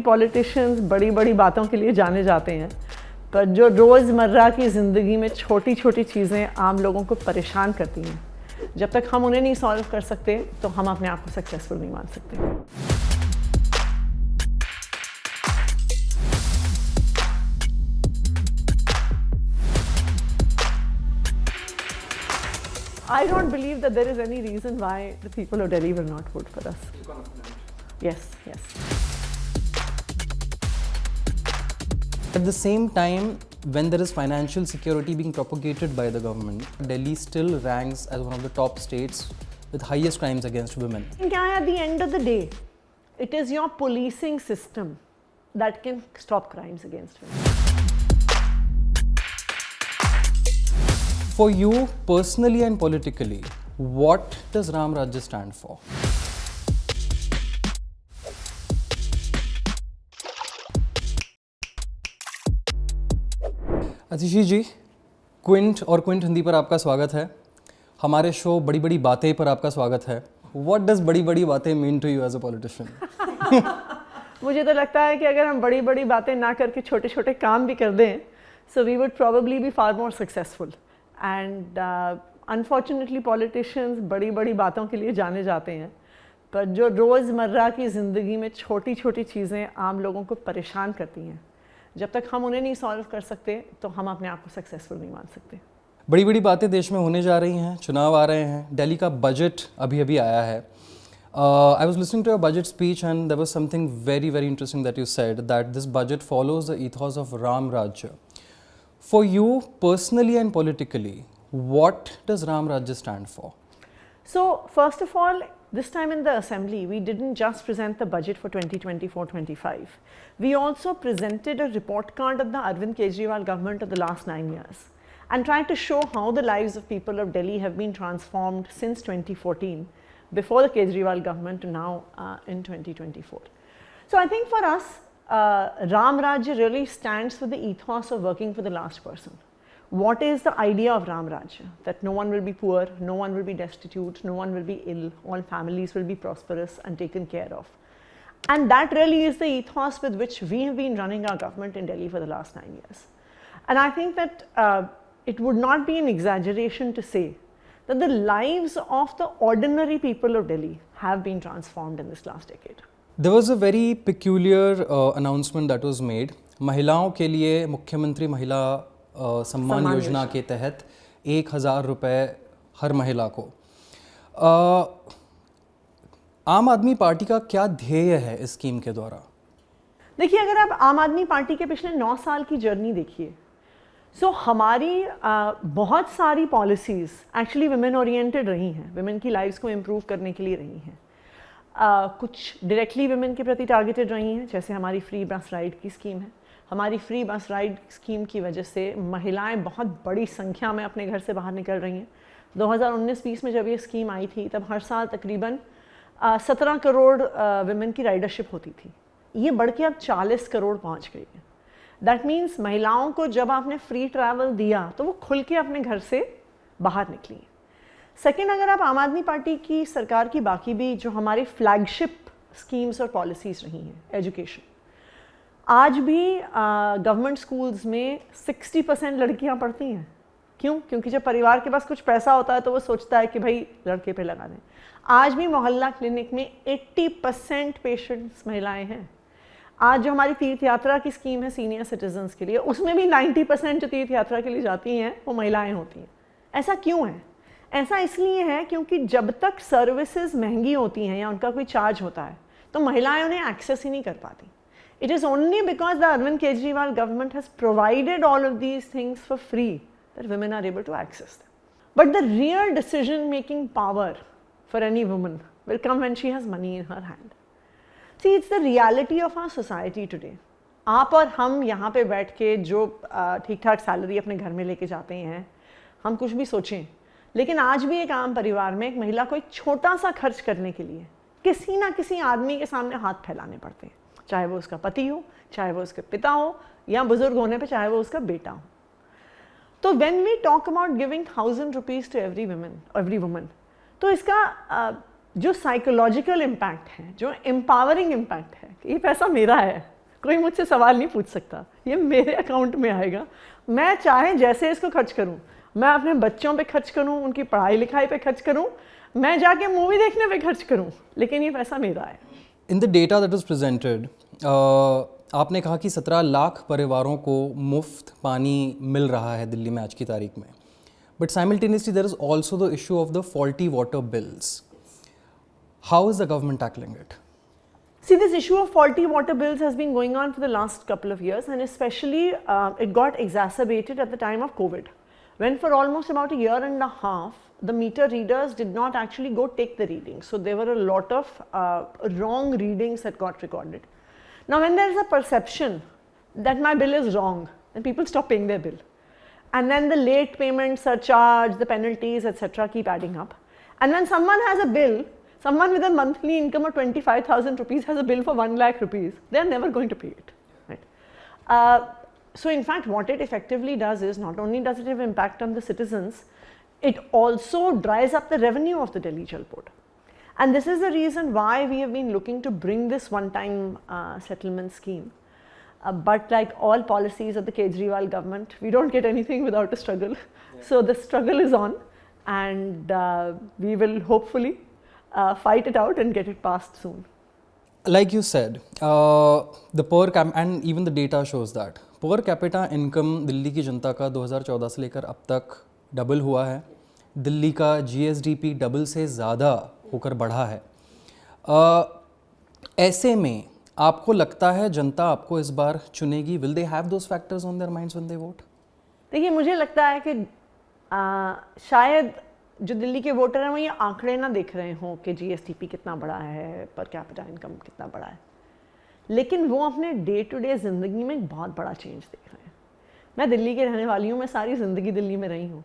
Politicians बड़ी बड़ी बातों के लिए जाने जाते हैं, पर जो रोज़मर्रा की ज़िंदगी में छोटी छोटी चीज़ें आम लोगों को परेशान करती हैं, जब तक हम उन्हें नहीं सॉल्व कर सकते तो हम अपने आप को सक्सेसफुल नहीं मान सकते। I don't believe that there is any reason why the people of Delhi will not vote for us. Yes, yes. At the same time, when there is financial security being propagated by the government, Delhi still ranks as one of the top states with highest crimes against women. At the end of the day, it is your policing system that can stop crimes against women. For you personally and politically, what does Ram Rajya stand for? Atishi ji, Quint और Quint Hindi पर आपका स्वागत है। हमारे show बड़ी बड़ी बातें पर आपका स्वागत है। What does बड़ी बड़ी बातें mean to you as a politician? मुझे तो लगता है कि अगर हम बड़ी बड़ी बातें ना करके छोटे छोटे काम भी कर दें, so we would probably be far more successful. And unfortunately politicians बड़ी बड़ी बातों के लिए जाने जाते हैं, पर जो रोज़मर्रा की ज़िंदगी में छोटी छोटी चीज़ें आम लोगों को परेशान करती हैं, जब तक हम उन्हें नहीं सॉल्व कर सकते तो हम अपने आप को सक्सेसफुल नहीं मान सकते। बड़ी बड़ी बातें देश में होने जा रही हैं, चुनाव आ रहे हैं, दिल्ली का बजट अभी अभी आया है। I was listening to your budget speech and there was something very very interesting that you said, that this budget follows the ethos of Ram Rajya. For you personally and politically, what does Ram Rajya stand for? So first of all, this time in the assembly, we didn't just present the budget for 2024-25. We also presented a report card of the Arvind Kejriwal government of the last 9 years and tried to show how the lives of people of Delhi have been transformed since 2014, before the Kejriwal government, to now in 2024. So I think for us, Ram Rajya really stands for the ethos of working for the last person. What is the idea of Ram Rajya? That no one will be poor, no one will be destitute, no one will be ill, all families will be prosperous and taken care of. And that really is the ethos with which we have been running our government in Delhi for the last 9 years. And I think that it would not be an exaggeration to say that the lives of the ordinary people of Delhi have been transformed in this last decade. There was a very peculiar announcement that was made. महिलाओं के लिए मुख्यमंत्री महिला सम्मान योजना के तहत 1000 रुपये हर महिला को। आम आदमी पार्टी का क्या ध्येय है इस स्कीम के द्वारा? देखिए, अगर आप आम आदमी पार्टी के पिछले 9 साल की जर्नी देखिए, सो हमारी बहुत सारी पॉलिसीज़ एक्चुअली विमेन ओरिएंटेड रही हैं, विमेन की लाइफ्स को इम्प्रूव करने के लिए रही हैं। कुछ डायरेक्टली विमेन के प्रति टारगेटेड रही हैं, जैसे हमारी फ्री बस राइड की स्कीम है। हमारी फ्री बस राइड स्कीम की वजह से महिलाएं बहुत बड़ी संख्या में अपने घर से बाहर निकल रही हैं। 2019-20 में जब ये स्कीम आई थी, तब हर साल तकरीबन 17 करोड़ विमेन की राइडरशिप होती थी। ये बढ़ के अब 40 करोड़ पहुंच गई है। दैट मीन्स महिलाओं को जब आपने फ्री ट्रैवल दिया तो वो खुल के अपने घर से बाहर निकली। सेकेंड, अगर आप आम आदमी पार्टी की सरकार की बाकी भी जो हमारी फ्लैगशिप स्कीम्स और पॉलिसीज़ रही हैं, एजुकेशन, आज भी गवर्नमेंट स्कूल्स में 60% लड़कियां पढ़ती हैं। क्यों? क्योंकि जब परिवार के पास कुछ पैसा होता है तो वो सोचता है कि भाई लड़के पे लगा दें। आज भी मोहल्ला क्लिनिक में 80% पेशेंट्स महिलाएं हैं। आज जो हमारी तीर्थ यात्रा की स्कीम है सीनियर सिटीजन्स के लिए, उसमें भी 90% जो तीर्थ यात्रा के लिए जाती हैं वो महिलाएं होती हैं। ऐसा क्यों है? ऐसा इसलिए है क्योंकि जब तक सर्विसेज महंगी होती हैं या उनका कोई चार्ज होता है तो महिलाएं उन्हें एक्सेस ही नहीं कर पाती। It is only because the Arvind Kejriwal government has provided all of these things for free that women are able to access them. But the real decision-making power for any woman will come when she has money in her hand. See, it's the reality of our society today. आप और हम यहाँ पे बैठ के जो ठीक ठाक सैलरी अपने घर में लेके जाते हैं, हम कुछ भी सोचें, लेकिन आज भी एक आम परिवार में एक महिला को एक छोटा सा खर्च करने के लिए किसी ना किसी आदमी के सामने हाथ फैलाने पड़ते हैं, चाहे वो उसका पति हो, चाहे वो उसके पिता हो, या बुजुर्ग होने पे चाहे वो उसका बेटा हो। तो when we talk about giving 1000 rupees to every woman, तो इसका जो साइकोलॉजिकल इम्पैक्ट है, जो एम्पावरिंग इम्पैक्ट है, ये पैसा मेरा है, कोई मुझसे सवाल नहीं पूछ सकता, ये मेरे अकाउंट में आएगा। मैं चाहे जैसे इसको खर्च करूं, मैं अपने बच्चों पे खर्च करूं, उनकी पढ़ाई लिखाई पे खर्च करूं, मैं जाके मूवी देखने पे खर्च करूं, लेकिन ये पैसा मेरा है। In the data that was presented, आपने कहा कि 17 लाख परिवारों को मुफ्त पानी मिल रहा है दिल्ली में आज की तारीख में, but simultaneously there is also the issue of the faulty water bills. How is the government tackling it? See, this issue of faulty water bills has been going on for the last couple of years, and especially it got exacerbated at the time of COVID, when for almost about a year and a half, the meter readers did not actually go take the readings. So there were a lot of wrong readings that got recorded. Now, when there is a perception that my bill is wrong, then people stop paying their bill. And then the late payment surcharge, the penalties, etc. keep adding up. And when someone has a bill, someone with a monthly income of 25,000 rupees has a bill for 1 lakh rupees, they are never going to pay it. Right? So in fact, what it effectively does is, not only does it have impact on the citizens, it also dries up the revenue of the Delhi Jal Board. And this is the reason why we have been looking to bring this one-time settlement scheme. But like all policies of the Kejriwal government, we don't get anything without a struggle. So the struggle is on, and we will hopefully fight it out and get it passed soon. Like you said, the per cap and even the data shows that per capita income Delhi की जनता का 2014 से लेकर अब तक double हुआ है. दिल्ली का GSDP double से ज़्यादा होकर बढ़ा है. ऐसे में आपको लगता है जनता आपको इस बार चुनेगी? Will they have those factors on their minds when they vote? देखिए, मुझे लगता है कि शायद जो दिल्ली के वोटर हैं वो ये आंकड़े ना देख रहे हों कि GSDP कितना बड़ा है, पर कैपिटा इनकम कितना बड़ा है, लेकिन वो अपने डे टू डे ज़िंदगी में एक बहुत बड़ा चेंज देख रहे हैं. मैं दिल्ली के रहने वाली हूँ, मैं सारी ज़िंदगी दिल्ली में रही हूँ.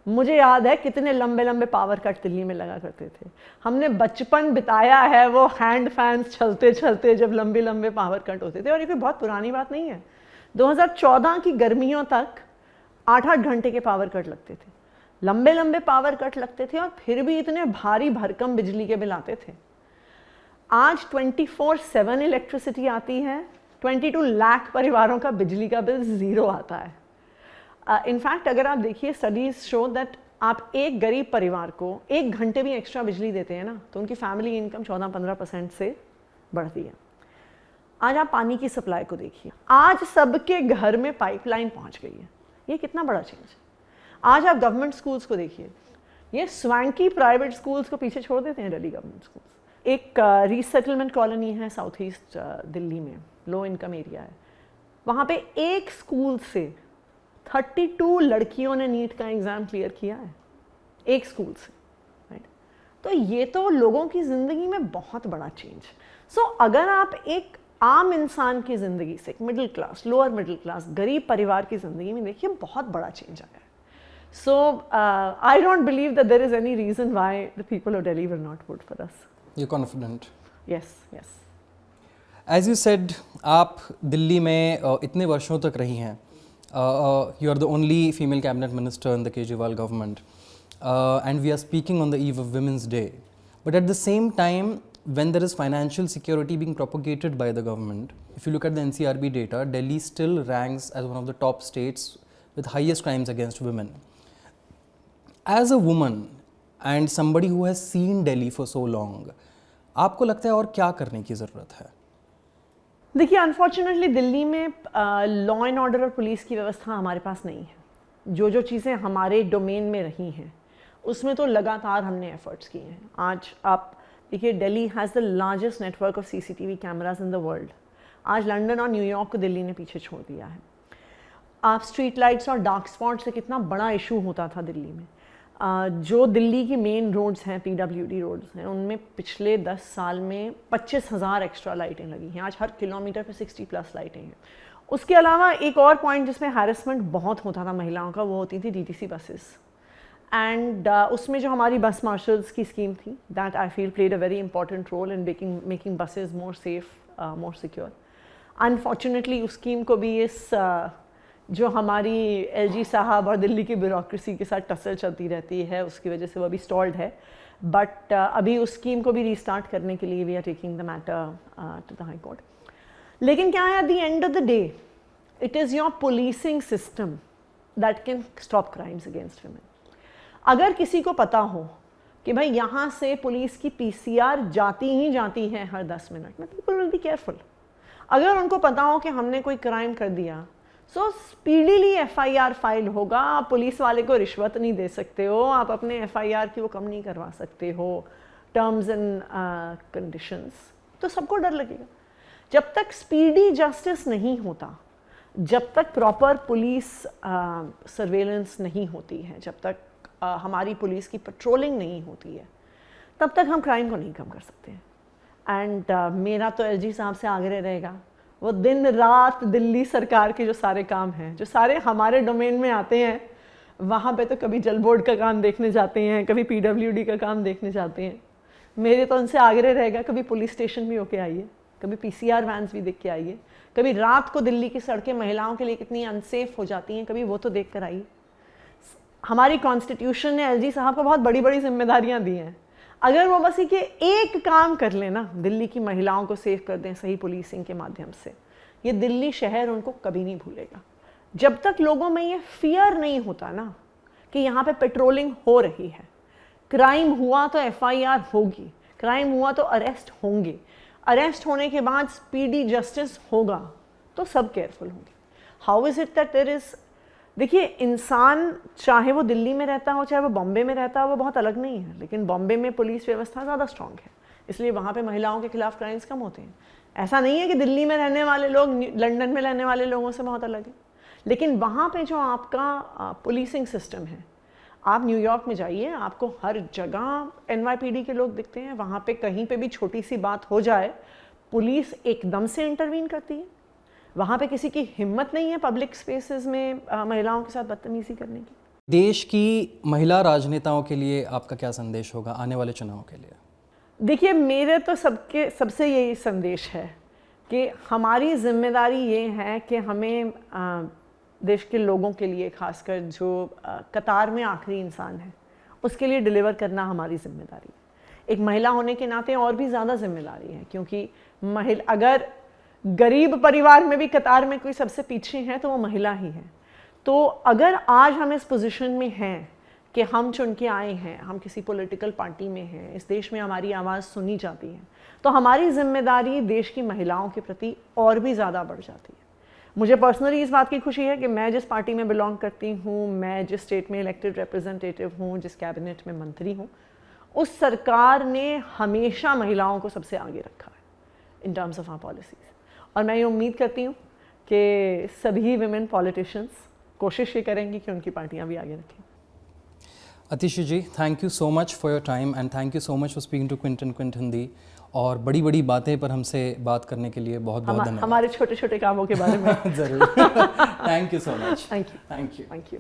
मुझे याद है कितने लंबे लंबे पावर कट दिल्ली में लगा करते थे. हमने बचपन बिताया है वो हैंड फैंस चलते चलते जब लंबे लंबे पावर कट होते थे. और ये कोई बहुत पुरानी बात नहीं है. 2014 की गर्मियों तक 8-8 घंटे के पावर कट लगते थे, लंबे लंबे पावर कट लगते थे, और फिर भी इतने भारी भरकम बिजली के बिल आते थे. आज 24/7 इलेक्ट्रिसिटी आती है. 22 लाख परिवारों का बिजली का बिल ज़ीरो आता है. इनफैक्ट अगर आप देखिए, स्टडीज़ शो दैट आप एक गरीब परिवार को 1 घंटे भी एक्स्ट्रा बिजली देते हैं ना, तो उनकी फैमिली इनकम 14-15% से बढ़ती है. आज आप पानी की सप्लाई को देखिए, आज सबके घर में पाइपलाइन पहुंच गई है. ये कितना बड़ा चेंज है. आज आप गवर्नमेंट स्कूल्स को देखिए, ये स्वैंकी प्राइवेट स्कूल्स को पीछे छोड़ देते हैं दिल्ली गवर्नमेंट स्कूल्स. एक रीसेटलमेंट कॉलोनी है साउथ ईस्ट दिल्ली में, लो इनकम एरिया है. वहाँ पे एक स्कूल से 32 लड़कियों ने नीट का एग्ज़ाम क्लियर किया है, एक स्कूल से. राइट? तो ये तो लोगों की ज़िंदगी में बहुत बड़ा चेंज. सो अगर आप एक आम इंसान की ज़िंदगी से, एक middle class, lower middle class, गरीब परिवार की ज़िंदगी में देखिए, बहुत बड़ा चेंज आया है. So I don't believe that there is any reason why the people of Delhi will not vote for us. You're confident? Yes, yes. As you said, आप दिल्ली में इतने वर्षों तक रही हैं. You are the only female cabinet minister in the Kejriwal government, and we are speaking on the eve of Women's Day. But at the same time, when there is financial security being propagated by the government, if you look at the NCRB data, Delhi still ranks as one of the top states with highest crimes against women. As a woman and somebody who has seen Delhi for so long, आपको लगता है और क्या करने की ज़रूरत है? देखिए, अनफॉर्चुनेटली दिल्ली में लॉ एंड ऑर्डर और पुलिस की व्यवस्था हमारे पास नहीं है. जो जो चीज़ें हमारे डोमेन में रही हैं उसमें तो लगातार हमने एफर्ट्स किए हैं. आज आप देखिए, Delhi has the largest network of CCTV cameras in the world. आज लंदन और न्यूयॉर्क को दिल्ली ने पीछे छोड़ दिया है. आप स्ट्रीट लाइट्स और डार्क स्पॉट से कितना बड़ा इशू होता था दिल्ली में. जो दिल्ली की मेन रोड्स हैं, PWD रोड्स हैं, उनमें पिछले 10 साल में 25,000 एक्स्ट्रा लाइटें लगी हैं. आज हर किलोमीटर पे 60+ लाइटें हैं. उसके अलावा एक और पॉइंट जिसमें हैरेसमेंट बहुत होता था महिलाओं का, वो होती थी DTC बसेस. एंड उसमें जो हमारी बस मार्शल्स की स्कीम थी, that I feel played a very important role in making buses more safe, more secure. Unfortunately उस स्कीम को भी इस जो हमारी LG साहब और दिल्ली की ब्यूरोक्रेसी के साथ टसल चलती रहती है, उसकी वजह से वो अभी स्टॉल्ड है. बट अभी उस स्कीम को भी रीस्टार्ट करने के लिए we are taking the matter to the high court. लेकिन क्या है, at the end of the day it is your policing system that can stop crimes against women. अगर किसी को पता हो कि भाई यहाँ से पुलिस की पीसीआर जाती ही जाती है हर 10 मिनट में, तो पीपल विल बी केयरफुल। अगर उनको पता हो कि हमने कोई क्राइम कर दिया, सो स्पीडीली एफआईआर फाइल होगा। आप पुलिस वाले को रिश्वत नहीं दे सकते हो, आप अपने एफआईआर की वो कम नहीं करवा सकते हो, टर्म्स एंड कंडीशंस, तो सबको डर लगेगा। जब तक स्पीडी जस्टिस नहीं होता, जब तक प्रॉपर पुलिस सर्वेलेंस नहीं होती है, जब तक हमारी पुलिस की पेट्रोलिंग नहीं होती है, तब तक हम क्राइम को नहीं कम कर सकते हैं। एंड मेरा तो एलजी साहब से आग्रह रहेगा, वो दिन रात दिल्ली सरकार के जो सारे काम हैं, जो सारे हमारे डोमेन में आते हैं, वहाँ पे तो कभी जल बोर्ड का काम देखने जाते हैं, कभी पीडब्ल्यूडी का काम देखने जाते हैं। मेरे तो उनसे आग्रह रहेगा, कभी पुलिस स्टेशन भी होके आइए, कभी पीसीआर वैन्स भी देख के आइए, कभी रात को दिल्ली की सड़कें महिलाओं के लिए कितनी अनसेफ हो जाती हैं, कभी वो तो देख कर आइए। हमारी कॉन्स्टिट्यूशन ने एलजी साहब को बहुत बड़ी बड़ी जिम्मेदारियां दी हैं। अगर वो बस ये एक काम कर लेना, दिल्ली की महिलाओं को सेव कर दें सही पुलिसिंग के माध्यम से, ये दिल्ली शहर उनको कभी नहीं भूलेगा। जब तक लोगों में ये फियर नहीं होता ना कि यहाँ पे पेट्रोलिंग हो रही है, क्राइम हुआ तो एफआईआर होगी, क्राइम हुआ तो अरेस्ट होंगे, अरेस्ट होने के बाद स्पीडी जस्टिस होगा, तो सब केयरफुल होंगे। How is it that there is, देखिए इंसान चाहे वो दिल्ली में रहता हो चाहे वो बॉम्बे में रहता हो, वो बहुत अलग नहीं है, लेकिन बॉम्बे में पुलिस व्यवस्था ज़्यादा स्ट्रांग है, इसलिए वहाँ पे महिलाओं के खिलाफ क्राइम्स कम होते हैं। ऐसा नहीं है कि दिल्ली में रहने वाले लोग लंदन में रहने वाले लोगों से बहुत अलग है, लेकिन वहाँ पे जो आपका पुलिसिंग सिस्टम है, आप न्यूयॉर्क में जाइए, आपको हर जगह एनवाईपीडी के लोग दिखते हैं। वहाँ पे कहीं पे भी छोटी सी बात हो जाए, पुलिस एकदम से इंटरवीन करती है। वहाँ पे किसी की हिम्मत नहीं है पब्लिक स्पेसेस में महिलाओं के साथ बदतमीजी करने की। देश की महिला राजनेताओं के लिए आपका क्या संदेश होगा आने वाले चुनाव के लिए? देखिए, मेरे तो सबसे यही संदेश है कि हमारी जिम्मेदारी ये है कि हमें देश के लोगों के लिए, खासकर जो कतार में आखिरी इंसान है, उसके लिए डिलीवर करना हमारी जिम्मेदारी है। एक महिला होने के नाते और भी ज़्यादा जिम्मेदारी है, क्योंकि अगर गरीब परिवार में भी कतार में कोई सबसे पीछे है तो वो महिला ही है। तो अगर आज हम इस पोजीशन में हैं कि हम चुन के आए हैं, हम किसी पॉलिटिकल पार्टी में हैं, इस देश में हमारी आवाज़ सुनी जाती है, तो हमारी जिम्मेदारी देश की महिलाओं के प्रति और भी ज़्यादा बढ़ जाती है। मुझे पर्सनली इस बात की खुशी है कि मैं जिस पार्टी में बिलोंग करती हूँ, मैं जिस स्टेट में इलेक्टेड रिप्रेजेंटेटिव हूँ, जिस कैबिनेट में मंत्री हूँ, उस सरकार ने हमेशा महिलाओं को सबसे आगे रखा है in terms of our policies. और मैं ये उम्मीद करती हूँ कि सभी विमेन पॉलिटिशियंस कोशिश ये करेंगी कि उनकी पार्टियाँ भी आगे रखें। Atishi ji, thank you so much for your time and thank you so much for speaking to Quint Hindi, और बड़ी बड़ी बातें पर हमसे बात करने के लिए बहुत बहुत धन्यवाद। हमारे छोटे छोटे कामों के बारे में ज़रूर। Thank you so much. Thank you.